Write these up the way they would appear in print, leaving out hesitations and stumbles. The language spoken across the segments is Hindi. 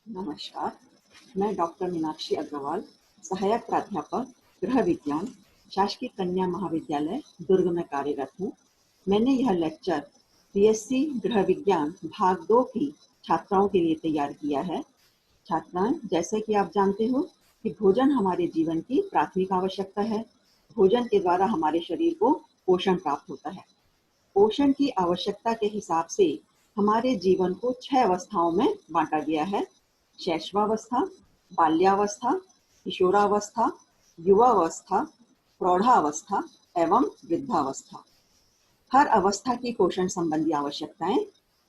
नमस्कार, मैं डॉक्टर मीनाक्षी अग्रवाल, सहायक प्राध्यापक गृह विज्ञान, शासकीय कन्या महाविद्यालय दुर्ग में कार्यरत हूँ। मैंने यह लेक्चर बीएससी गृह विज्ञान भाग 2 की छात्राओं के लिए तैयार किया है। छात्राएं, जैसे कि आप जानते हो कि भोजन हमारे जीवन की प्राथमिक आवश्यकता है। भोजन के द्वारा हमारे शरीर को पोषण प्राप्त होता है। पोषण की आवश्यकता के हिसाब से हमारे जीवन को 6 अवस्थाओं में बांटा गया है: शैशवावस्था, बाल्यावस्था, किशोरावस्था, युवावस्था, प्रौढ़ावस्था एवं वृद्धावस्था। हर अवस्था की पोषण संबंधी आवश्यकताएं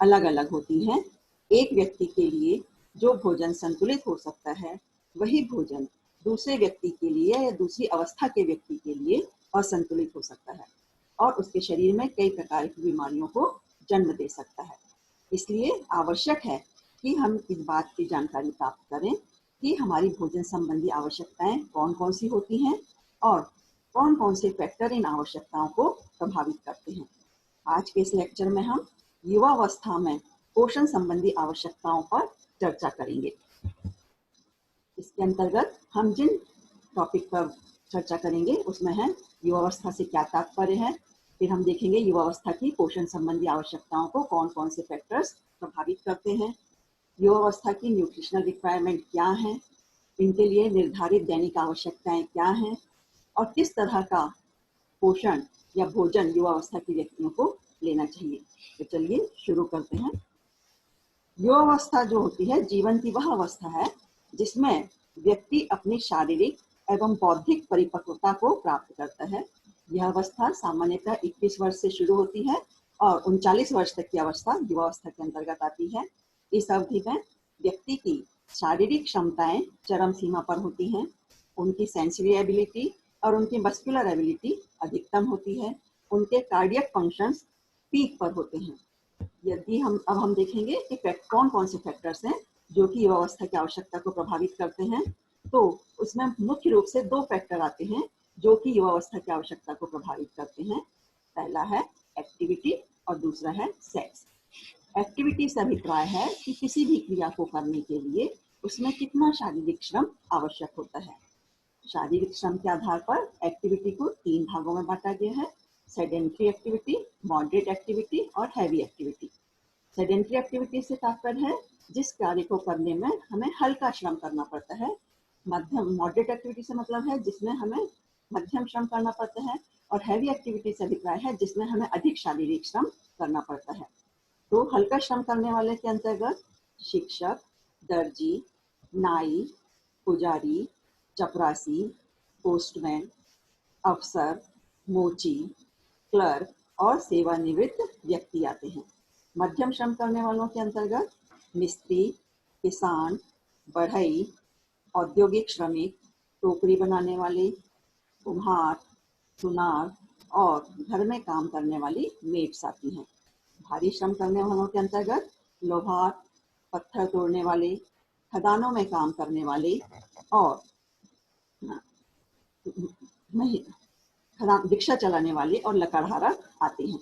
अलग अलग होती हैं। एक व्यक्ति के लिए जो भोजन संतुलित हो सकता है, वही भोजन दूसरे व्यक्ति के लिए या दूसरी अवस्था के व्यक्ति के लिए असंतुलित हो सकता है और उसके शरीर में कई प्रकार की बीमारियों को जन्म दे सकता है। इसलिए आवश्यक है कि हम इस बात की जानकारी प्राप्त करें कि हमारी भोजन संबंधी आवश्यकताएं कौन कौन सी होती हैं और कौन कौन से फैक्टर इन आवश्यकताओं को प्रभावित करते हैं। आज के इस लेक्चर में हम युवावस्था में पोषण संबंधी आवश्यकताओं पर चर्चा करेंगे। इसके अंतर्गत हम जिन टॉपिक पर चर्चा करेंगे उसमें है युवावस्था से क्या तात्पर्य है, फिर हम देखेंगे युवावस्था की पोषण संबंधी आवश्यकताओं को कौन कौन से फैक्टर्स प्रभावित करते हैं, युवावस्था की न्यूट्रिशनल रिक्वायरमेंट क्या है, इनके लिए निर्धारित दैनिक आवश्यकताएं क्या हैं और किस तरह का पोषण या भोजन युवावस्था के व्यक्तियों को लेना चाहिए। तो चलिए शुरू करते हैं। युवावस्था जो होती है जीवन की वह अवस्था है जिसमें व्यक्ति अपनी शारीरिक एवं बौद्धिक परिपक्वता को प्राप्त करता है। यह अवस्था सामान्यतः 21 वर्ष से शुरू होती है और 39 वर्ष तक की अवस्था युवावस्था के अंतर्गत आती है। इस अवधि में व्यक्ति की शारीरिक क्षमताएं चरम सीमा पर होती हैं, उनकी सेंसरी एबिलिटी और उनकी मस्कुलर एबिलिटी अधिकतम होती है, उनके कार्डियक फंक्शंस पीक पर होते हैं। यदि हम देखेंगे कि कौन कौन से फैक्टर्स हैं जो कि युवावस्था की आवश्यकता को प्रभावित करते हैं, तो उसमें मुख्य रूप से 2 फैक्टर आते हैं जो कि युवावस्था की आवश्यकता को प्रभावित करते हैं। पहला है एक्टिविटी और दूसरा है सेक्स। एक्टिविटी से अभिप्राय है कि किसी भी क्रिया को करने के लिए उसमें कितना शारीरिक श्रम आवश्यक होता है। शारीरिक श्रम के आधार पर एक्टिविटी को 3 भागों में बांटा गया है: सेडेंट्री एक्टिविटी, मॉडरेट एक्टिविटी और हैवी एक्टिविटी। सेडेंट्री एक्टिविटी से तात्पर्य है जिस कार्य को करने में हमें हल्का श्रम करना पड़ता है। मध्यम मॉडरेट एक्टिविटी से मतलब है जिसमें हमें मध्यम श्रम करना पड़ता है और हैवी एक्टिविटी से अभिप्राय है जिसमें हमें अधिक शारीरिक श्रम करना पड़ता है। तो हल्का श्रम करने वाले के अंतर्गत शिक्षक, दर्जी, नाई, पुजारी, चपरासी, पोस्टमैन, अफसर, मोची, क्लर्क और सेवानिवृत्त व्यक्ति आते हैं। मध्यम श्रम करने वालों के अंतर्गत मिस्त्री, किसान, बढ़ई, औद्योगिक श्रमिक, टोकरी बनाने वाले, कुम्हार, सुनार और घर में काम करने वाली मेड्स आती हैं। भारी श्रम करने वालों के अंतर्गत लोहार, पत्थर तोड़ने वाले, खदानों में काम करने वाले और रिक्शा चलाने वाले और लकड़हारा आते हैं।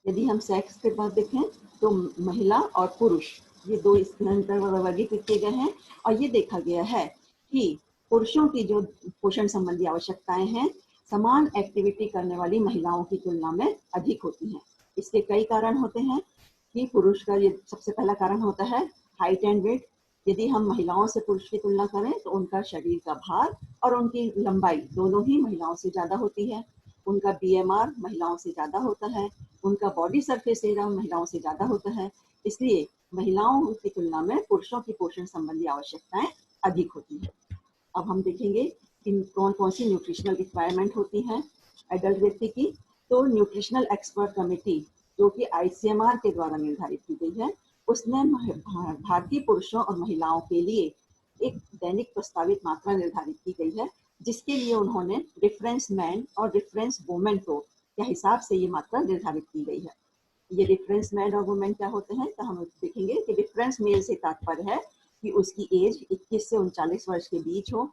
यदि हम सेक्स के बाद देखें तो महिला और पुरुष ये 2 इसके अंतर्गत वर्गीकृत किए गए हैं और ये देखा गया है कि पुरुषों की जो पोषण संबंधी आवश्यकताएं हैं समान एक्टिविटी करने वाली महिलाओं की तुलना में अधिक होती हैं। इसके कई कारण होते हैं कि पुरुष का ये सबसे पहला कारण होता है हाइट एंड वेट। यदि हम महिलाओं से पुरुष की तुलना करें तो उनका शरीर का भार और उनकी लंबाई दोनों ही महिलाओं से ज्यादा होती है। उनका बीएमआर महिलाओं से ज्यादा होता है, उनका बॉडी सरफेस एरिया महिलाओं से ज्यादा होता है। इसलिए महिलाओं की तुलना में पुरुषों की पोषण संबंधी आवश्यकताएं अधिक होती है। अब हम देखेंगे कि कौन कौन सी न्यूट्रिशनल रिक्वायरमेंट होती हैं एडल्ट व्यक्ति की। तो न्यूट्रिशनल एक्सपर्ट कमेटी जो कि आईसीएमआर के द्वारा निर्धारित की गई है, उसने भारतीय पुरुषों और महिलाओं के लिए एक दैनिक प्रस्तावित मात्रा निर्धारित की गई है, जिसके लिए उन्होंने रेफरेंस मैन और रेफरेंस वुमेन को के हिसाब से ये मात्रा निर्धारित की गई है। ये रेफरेंस मैन और वुमेन क्या होते हैं तो हम देखेंगे कि रेफरेंस मेल से तात्पर्य है कि उसकी एज 21 से 39 वर्ष के बीच हो,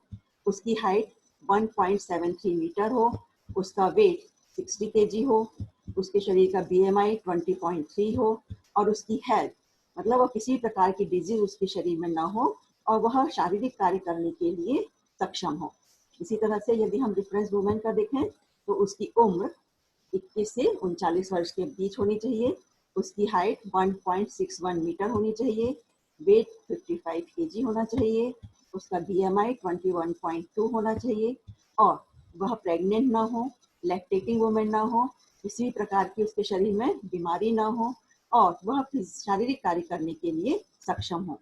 उसकी हाइट 1.73 मीटर हो, उसका वेट 60 केजी हो, उसके शरीर का BMI 20.3 हो और उसकी हेल्थ मतलब वो किसी प्रकार की डिजीज उसके शरीर में ना हो और वह शारीरिक कार्य करने के लिए सक्षम हो। इसी तरह से यदि हम रेफरेंस वुमेन का देखें तो उसकी उम्र 21 से 39 वर्ष के बीच होनी चाहिए, उसकी हाइट 1.61 मीटर होनी चाहिए, वेट 55 केजी होना चाहिए, उसका BMI 21.2 होना चाहिए और वह प्रेग्नेंट ना हो, लैक्टेटिंग वुमेन ना हो, किसी प्रकार की उसके शरीर में बीमारी ना हो और वह शारीरिक कार्य करने के लिए सक्षम हो।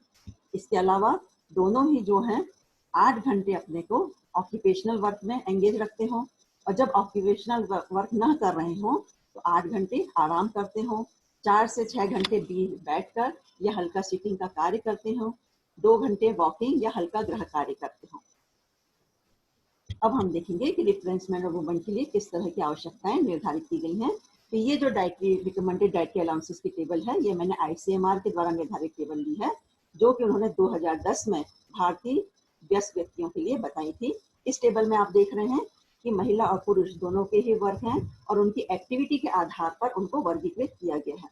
इसके अलावा दोनों ही जो हैं 8 घंटे अपने को ऑक्यूपेशनल वर्क में एंगेज रखते हो और जब ऑक्यूपेशनल वर्क ना कर रहे हो तो 8 घंटे आराम करते हो, 4 से 6 घंटे बैठकर या हल्का सिटिंग का कार्य करते हो, 2 घंटे वॉकिंग या हल्का गृह कार्य करते हो। अब हम देखेंगे कि रेफरेंस मैन और वुमन के लिए किस तरह की आवश्यकताएं निर्धारित की गई हैं। तो ये जो डाइटरी रिकमेंडेड डाइटरी अलाउंसेस की टेबल है, ये मैंने ICMR के द्वारा निर्धारित टेबल ली है, जो कि उन्होंने 2010 में भारतीय वयस्क व्यक्तियों के लिए बताई थी। इस टेबल में आप देख रहे हैं कि महिला और पुरुष दोनों के ही वर्ग हैं और उनकी एक्टिविटी के आधार पर उनको वर्गीकृत किया गया है।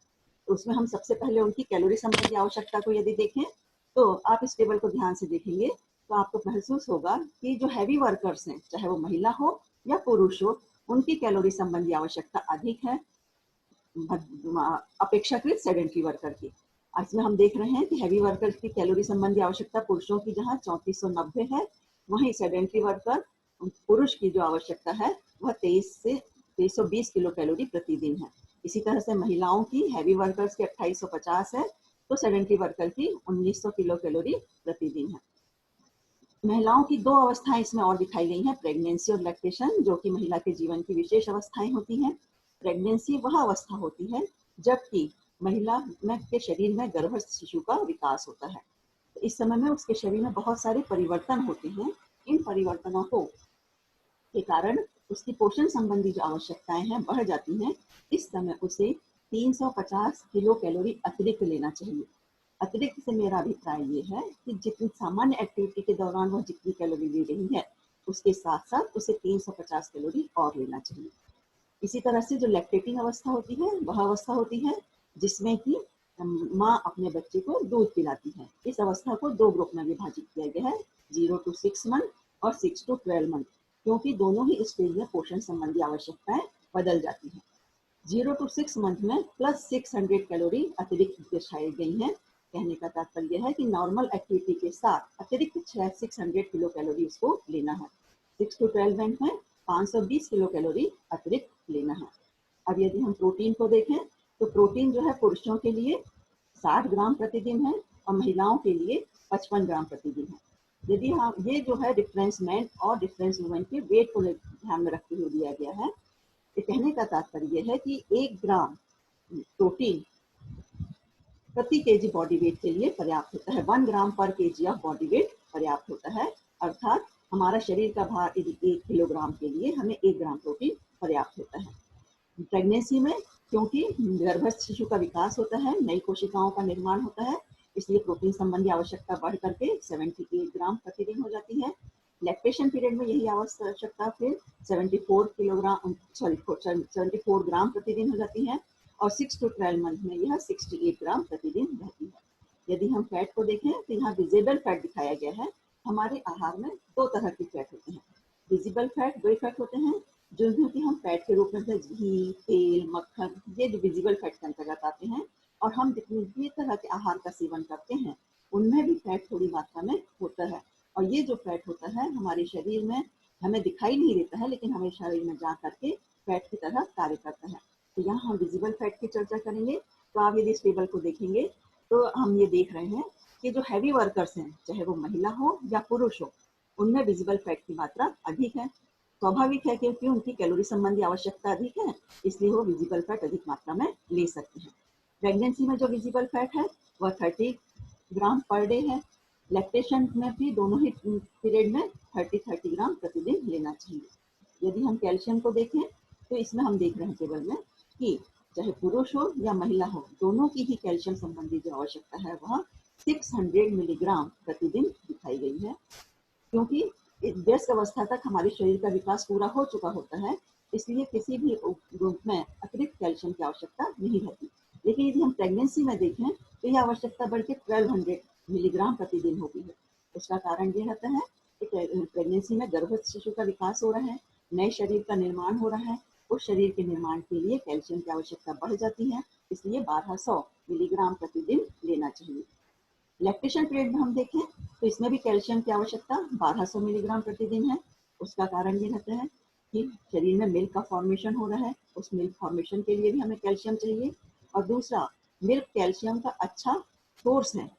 तो उसमें हम सबसे पहले उनकी कैलोरी संबंधी आवश्यकता को यदि देखें तो आप इस टेबल को ध्यान से देखेंगे तो आपको महसूस होगा कि जो हैवी वर्कर्स हैं, चाहे वो महिला हो या पुरुष हो, उनकी कैलोरी संबंधी आवश्यकता अधिक है अपेक्षाकृत सेडेंटरी वर्कर की। इसमें हम देख रहे हैं कि हैवी वर्कर्स की कैलोरी संबंधी आवश्यकता पुरुषों की जहां 3490 है, वहीं सेडेंटरी वर्कर पुरुष की जो आवश्यकता है वह 23 से 2320 किलो कैलोरी प्रतिदिन है। इसी तरह से महिलाओं की हैवी वर्कर्स की 2850 है तो सेडेंटरी वर्कर की 1900 किलो कैलोरी प्रतिदिन है। महिलाओं की 2 अवस्थाएं इसमें और दिखाई गई हैं, प्रेगनेंसी और लैक्टेशन, जो कि महिला के जीवन की विशेष अवस्थाएं होती हैं। प्रेगनेंसी वह अवस्था होती है जबकि महिला में के शरीर में गर्भस्थ शिशु का विकास होता है। तो इस समय में उसके शरीर में बहुत सारे परिवर्तन होते हैं। इन परिवर्तनों को के कारण उसकी पोषण संबंधी जो आवश्यकताएं हैं बढ़ जाती हैं। इस समय उसे 350 किलो कैलोरी अतिरिक्त लेना चाहिए। अतिरिक्त से मेरा अभिप्राय ये है कि जितनी सामान्य एक्टिविटी के दौरान वह जितनी कैलोरी ले रही है उसके साथ साथ उसे 350 कैलोरी और लेना चाहिए। इसी तरह से जो लैक्टेटिंग अवस्था होती है वह अवस्था होती है जिसमें कि माँ अपने बच्चे को दूध पिलाती है। इस अवस्था को 2 ग्रुप में विभाजित किया गया है, 0 to 6 मंथ और 6 to 12 मंथ, क्योंकि दोनों ही स्टेज में पोषण संबंधी आवश्यकताएं बदल जाती हैं। 0 to 6 मंथ में प्लस 600 कैलोरी अतिरिक्त दर्शाई गई हैं। कहने का तात्पर्य है कि नॉर्मल एक्टिविटी के साथ अतिरिक्त 600 किलो कैलोरी उसको लेना है। 6 to 12 मंथ में 520 किलो कैलोरी अतिरिक्त लेना है। अब यदि हम प्रोटीन को देखें तो प्रोटीन जो है पुरुषों के लिए 60 ग्राम प्रतिदिन है और महिलाओं के लिए 55 ग्राम प्रतिदिन है। यदि हम ये जो है रेफरेंस मैन और रेफरेंस वुमेन के वेट को ध्यान में रखते हुए दिया गया है। कहने का तात्पर्य है कि 1 ग्राम प्रोटीन प्रति केजी बॉडी वेट के लिए पर्याप्त होता है। 1 ग्राम पर केजी ऑफ बॉडी वेट पर्याप्त होता है, अर्थात हमारा शरीर का भार 1 किलोग्राम के लिए हमें 1 ग्राम प्रोटीन पर्याप्त होता है। प्रेगनेंसी में क्योंकि गर्भस्थ शिशु का विकास होता है, नई कोशिकाओं का निर्माण होता है, इसलिए प्रोटीन संबंधी आवश्यकता बढ़ करके 78 ग्राम प्रतिदिन हो जाती है। लैक्टेशन पीरियड में यही आवश्यकता फिर 74 ग्राम प्रतिदिन हो जाती है और 6 to 12 मंथ में यह 68 ग्राम प्रतिदिन रहती है। यदि हम फैट को देखें तो यहाँ विजिबल फैट दिखाया गया है। हमारे आहार में 2 तरह के फैट होते हैं। विजिबल फैट वे फैट होते हैं जो कि हम फैट के रूप में घी, तेल, मक्खन, ये जो विजिबल फैट के अंतर्गत आते हैं और हम जितनी भी तरह के आहार का सेवन करते हैं उनमें भी फैट थोड़ी मात्रा में होता है और ये जो फैट होता है हमारे शरीर में हमें दिखाई नहीं देता है, लेकिन हमारे शरीर में जा करके फैट की तरह कार्य करता है। तो यहाँ हम विजिबल फैट की चर्चा करेंगे। तो आप यदि इस टेबल को देखेंगे तो हम ये देख रहे हैं कि जो हैवी वर्कर्स हैं, चाहे वो महिला हो या पुरुष हो, उनमें विजिबल फैट की मात्रा अधिक है। स्वाभाविक है क्योंकि उनकी कैलोरी संबंधी आवश्यकता अधिक है, इसलिए वो विजिबल फैट अधिक मात्रा में ले सकते हैं। प्रेगनेंसी में जो विजिबल फैट है वह 30 ग्राम पर डे है। लैक्टेशन में भी दोनों ही पीरियड में 30 ग्राम प्रतिदिन लेना चाहिए। यदि हम कैल्शियम को देखें तो इसमें हम देख रहे हैं टेबल में कि चाहे पुरुष हो या महिला हो, दोनों की ही कैल्शियम संबंधी जो आवश्यकता है वह 600 मिलीग्राम प्रतिदिन दिखाई गई है। क्योंकि वयस्क अवस्था तक हमारे शरीर का विकास पूरा हो चुका होता है, इसलिए किसी भी ग्रुप में अतिरिक्त कैल्शियम की आवश्यकता नहीं रहती। लेकिन यदि हम प्रेगनेंसी में देखें तो यह आवश्यकता बढ़ के 1200 मिलीग्राम प्रतिदिन होती है। उसका कारण ये रहता है कि प्रेगनेंसी में गर्भस्थ शिशु का विकास हो रहा है, नए शरीर का निर्माण हो रहा है। उस शरीर के निर्माण के लिए कैल्शियम की आवश्यकता बढ़ जाती है, इसलिए 1200 मिलीग्राम प्रतिदिन लेना चाहिए। लैक्टेशन पीरियड में हम देखें तो इसमें भी कैल्शियम की आवश्यकता 1200 मिलीग्राम प्रतिदिन है। उसका कारण ये रहता है कि शरीर में मिल्क का फॉर्मेशन हो रहा है, उस मिल्क फॉर्मेशन के लिए भी हमें कैल्शियम चाहिए। और दूसरा, मिल्क कैल्शियम का अच्छा सोर्स है,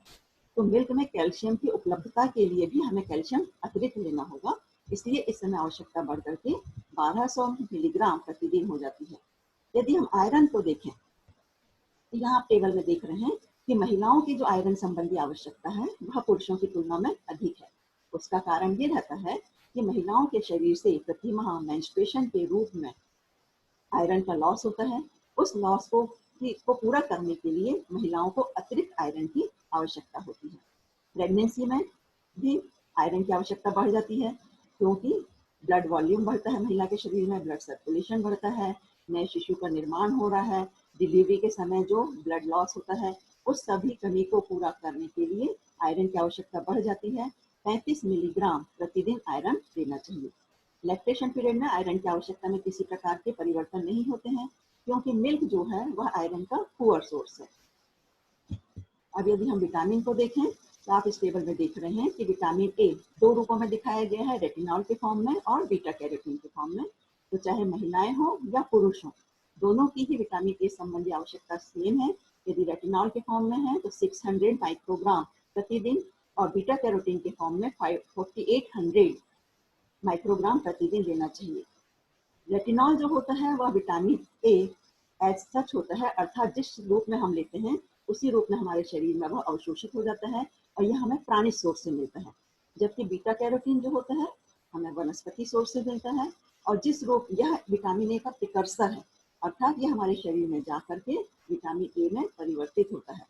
तो मिल्क में कैल्शियम की उपलब्धता के लिए भी हमें कैल्शियम अतिरिक्त लेना होगा। इसलिए इस समय आवश्यकता बढ़ करके 1200 मिलीग्राम प्रतिदिन हो जाती है। यदि हम आयरन को देखें तो यहाँ आप टेबल में देख रहे हैं कि महिलाओं की जो आयरन संबंधी आवश्यकता है वह पुरुषों की तुलना में अधिक है। उसका कारण ये रहता है कि महिलाओं के शरीर से प्रति माह मेंस्ट्रुएशन के रूप में आयरन का लॉस होता है। उस लॉस को पूरा करने के लिए महिलाओं को अतिरिक्त आयरन की आवश्यकता होती है। प्रेगनेंसी में भी आयरन की आवश्यकता बढ़ जाती है, क्योंकि ब्लड वॉल्यूम बढ़ता है, महिला के शरीर में ब्लड सर्कुलेशन बढ़ता है, नए शिशु का निर्माण हो रहा है। डिलीवरी के समय जो ब्लड लॉस होता है उस सभी कमी को पूरा करने के लिए आयरन की आवश्यकता बढ़ जाती है। 35 मिलीग्राम प्रतिदिन आयरन लेना चाहिए। लैक्टेशन पीरियड में आयरन की आवश्यकता में किसी प्रकार के परिवर्तन नहीं होते हैं, क्योंकि मिल्क जो है वह आयरन का पुअर सोर्स है। अब यदि हम विटामिन को देखें तो आप इस टेबल में देख रहे हैं कि विटामिन ए दो रूपों में दिखाया गया है, रेटिनॉल के फॉर्म में और बीटा कैरोटीन के फॉर्म में। तो चाहे महिलाएं हो या पुरुष हो, दोनों की ही विटामिन ए संबंधी आवश्यकता सेम है। यदि रेटिनॉल के फॉर्म में है तो 600 माइक्रोग्राम प्रतिदिन और बीटा कैरोटीन के फॉर्म में 4800 माइक्रोग्राम प्रतिदिन लेना चाहिए। रेटिनॉल जो होता है वह विटामिन ए एज सच होता है, अर्थात जिस रूप में हम लेते हैं उसी रूप में हमारे शरीर में वह अवशोषित हो जाता है और यह हमें प्राणी सोर्स से मिलता है। जबकि बीटा कैरोटीन जो होता है हमें वनस्पति सोर्स से मिलता है, और जिस रूप यह विटामिन ए का प्रिकर्सर है, अर्थात यह हमारे शरीर में जा करके विटामिन ए में परिवर्तित होता है।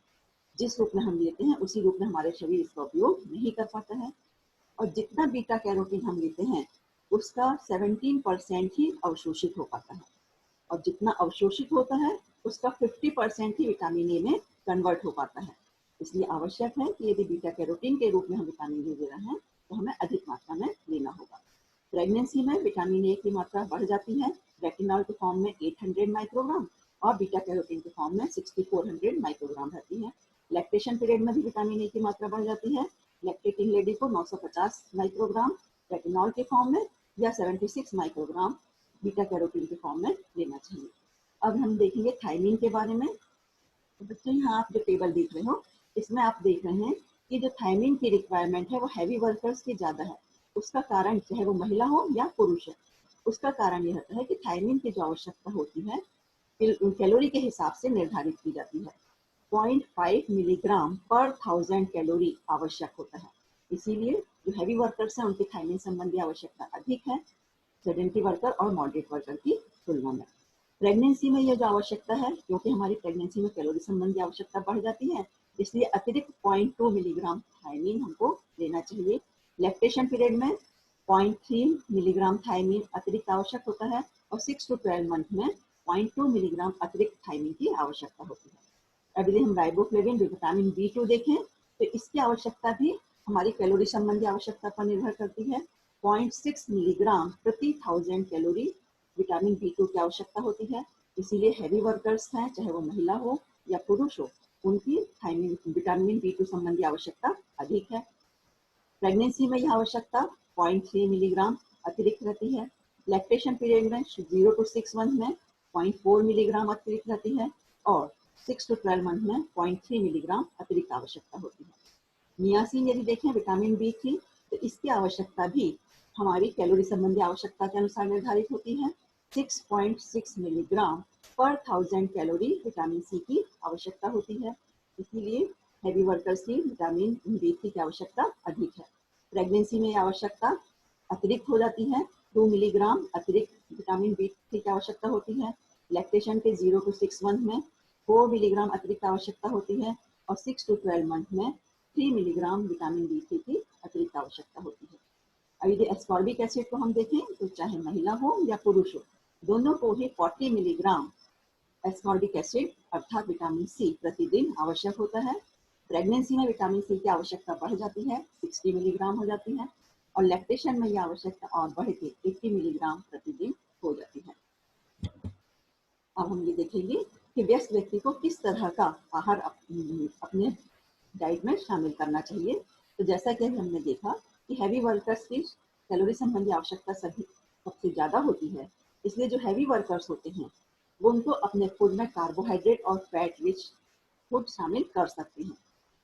जिस रूप में हम लेते हैं उसी रूप में हमारे शरीर इसका उपयोग नहीं कर पाता है। और जितना बीटा कैरोटीन हम लेते हैं उसका 17% ही अवशोषित हो पाता है, और जितना अवशोषित होता है उसका 50% ही विटामिन ए में कन्वर्ट हो पाता है। इसलिए आवश्यक है कि यदि बीटा कैरोटीन के रूप में हम विटामिन ए ले रहे हैं तो हमें अधिक मात्रा में लेना होगा। प्रेगनेंसी में विटामिन ए की मात्रा बढ़ जाती है, रेटिनॉल के फॉर्म में 800 माइक्रोग्राम और बीटा कैरोटीन के फॉर्म में 6400 माइक्रोग्राम रहती है। लैक्टेशन पीरियड में भी विटामिन ए की मात्रा बढ़ जाती है। लैक्टेटिंग लेडी को 950 माइक्रोग्राम रेटिनॉल के फॉर्म में या 76 माइक्रोग्राम बीटा कैरोटीन के फॉर्म में लेना चाहिए। अब हम देखेंगे थायमिन के बारे में। तो बच्चों यहाँ आप जो टेबल देख रहे हो इसमें आप देख रहे हैं कि जो थायमिन की रिक्वायरमेंट है वो हैवी वर्कर्स की ज्यादा है। उसका कारण चाहे वो महिला हो या पुरुष है, उसका कारण यह होता है कि थायमिन की जो आवश्यकता होती है कैलोरी के हिसाब से निर्धारित की जाती है। 0.5 मिलीग्राम पर 1000 कैलोरी आवश्यक होता है। इसीलिए जो हैवी वर्कर्स हैं उनकी थायमिन संबंधी आवश्यकता अधिक है सेडेंटरी वर्कर और मॉडरेट वर्कर की तुलना में। प्रेगनेंसी में यह जो आवश्यकता है, क्योंकि हमारी प्रेगनेंसी में कैलोरी संबंधी आवश्यकता बढ़ जाती है, इसलिए अतिरिक्त 0.2 मिलीग्राम थायमीन हमको लेना चाहिए। लैक्टेशन पीरियड में 0.3 मिलीग्राम थायमीन अतिरिक्त आवश्यक होता है और 6 to 12 मंथ में 0.2 मिलीग्राम अतिरिक्त थायमीन की आवश्यकता होती है। अब यदि हम राइबोफ्लेविन विटामिन B2 देखें तो इसकी आवश्यकता भी हमारी कैलोरी संबंधी आवश्यकता पर निर्भर करती है। 0.6 मिलीग्राम प्रति 1000 कैलोरी विटामिन B2 की आवश्यकता होती है। इसीलिए हैवी वर्कर्स हैं, चाहे वो महिला हो या पुरुष हो, उनकी विटामिन B2 संबंधी आवश्यकता अधिक है। प्रेगनेंसी में यह आवश्यकता 0.3 मिलीग्राम अतिरिक्त रहती है। लैक्टेशन पीरियड में 0 to 6 मंथ में 0.4 मिलीग्राम अतिरिक्त रहती है और 6 to 12 मंथ में 0.3 मिलीग्राम अतिरिक्त आवश्यकता होती है। नियासिन यदि देखें विटामिन B3 तो इसकी आवश्यकता भी हमारी कैलोरी संबंधी आवश्यकता के अनुसार निर्धारित होती है। 6.6 मिलीग्राम पर 1000 कैलोरी विटामिन सी की आवश्यकता होती है। इसीलिए हैवी वर्कर्स की विटामिन B3 की आवश्यकता अधिक है। प्रेगनेंसी में आवश्यकता अतिरिक्त हो जाती है। 2 मिलीग्राम अतिरिक्त विटामिन B3 की आवश्यकता होती है। लैक्टेशन के 0 to 6 मंथ में 4 मिलीग्राम अतिरिक्त आवश्यकता होती है और 6 to 12 मंथ में 3 मिलीग्राम विटामिन B3 की अतिरिक्त आवश्यकता होती है। अब यदि एस्कॉर्बिक एसिड को हम देखें तो चाहे महिला हो या पुरुष हो, दोनों को ही 40 मिलीग्राम एस्कॉर्बिक एसिड अर्थात विटामिन सी प्रतिदिन आवश्यक होता है। प्रेगनेंसी में विटामिन सी की आवश्यकता बढ़ जाती है, 60 मिलीग्राम हो जाती है, और लैक्टेशन में यह आवश्यकता और बढ़ के 80 मिलीग्राम प्रतिदिन हो जाती है। अब हम ये देखेंगे कि व्यस्त व्यक्ति को किस तरह का आहार अपने डाइट में शामिल करना चाहिए। तो जैसा कि हमने देखा कि हैवी वर्कर्स की कैलोरी संबंधी आवश्यकता सबसे ज़्यादा होती है, इसलिए जो हैवी वर्कर्स होते हैं वो उनको अपने फूड में कार्बोहाइड्रेट और फैट रिच फूड शामिल कर सकते हैं।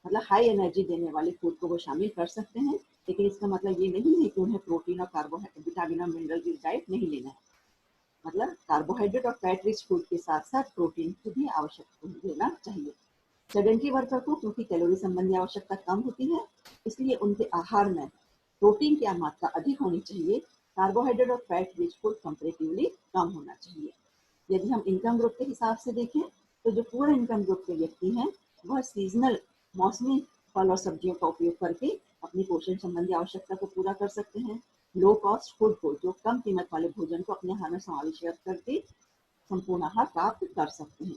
मतलब हाई एनर्जी देने वाले फूड को वो शामिल कर सकते हैं, लेकिन इसका मतलब ये नहीं है कि उन्हें प्रोटीन और कार्बोहाइड्रेट, विटामिन और मिनरल की डाइट नहीं लेना है। मतलब कार्बोहाइड्रेट और फैट रिच फूड के साथ साथ प्रोटीन की भी आवश्यकता लेना चाहिए। सेडेंटरी वर्कर को क्योंकि कैलोरी संबंधी आवश्यकता कम होती है, इसलिए उनके आहार में प्रोटीन की मात्रा अधिक होनी चाहिए, कार्बोहाइड्रेट और फैट रिच फूड कंपैरेटिवली कम होना चाहिए। यदि हम इनकम ग्रुप के हिसाब से देखें तो जो पूरा इनकम ग्रुप के व्यक्ति हैं वह सीजनल मौसमी फल और सब्जियों का उपयोग करके अपनी पोषण संबंधी आवश्यकता को पूरा कर सकते हैं। लो कॉस्ट फूड को, जो कम कीमत वाले भोजन को अपने आहार में समावेश करके संपूर्ण आहार प्राप्त कर सकते हैं।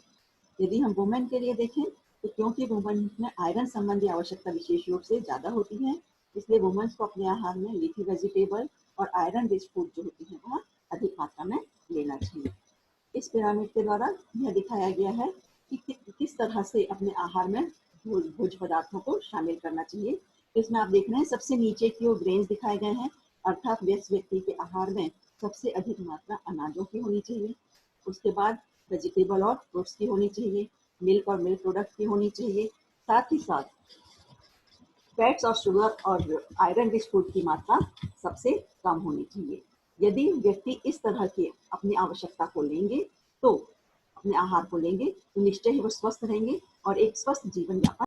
यदि हम वुमेन के लिए देखें तो क्योंकि वुमेन में आयरन संबंधी आवश्यकता विशेष रूप से ज्यादा होती है, इसलिए वुमेन्स को अपने आहार में लीफी वेजिटेबल और आयरन रिच फूड जो होती है वह अधिक मात्रा में लेना चाहिए। इस पिरामिड के द्वारा यह दिखाया गया है कि किस तरह से अपने आहार में भोज्य पदार्थों को शामिल करना चाहिए। इसमें आप देख रहे हैं सबसे नीचे की ओर ग्रेन्स दिखाए गए हैं, अर्थात व्यस्त व्यक्ति के आहार में सबसे अधिक मात्रा अनाजों की होनी चाहिए। उसके बाद वेजिटेबल और फ्रूट्स की होनी चाहिए, मिल्क और मिल्क प्रोडक्ट की होनी चाहिए, साथ ही साथ फैट्स और शुगर और आयरन रिच फूड की मात्रा सबसे कम होनी चाहिए। यदि व्यक्ति इस तरह के अपनी आवश्यकता को लेंगे तो अपने आहार को लेंगे तो निश्चय ही वो स्वस्थ रहेंगे और एक स्वस्थ जीवन यापन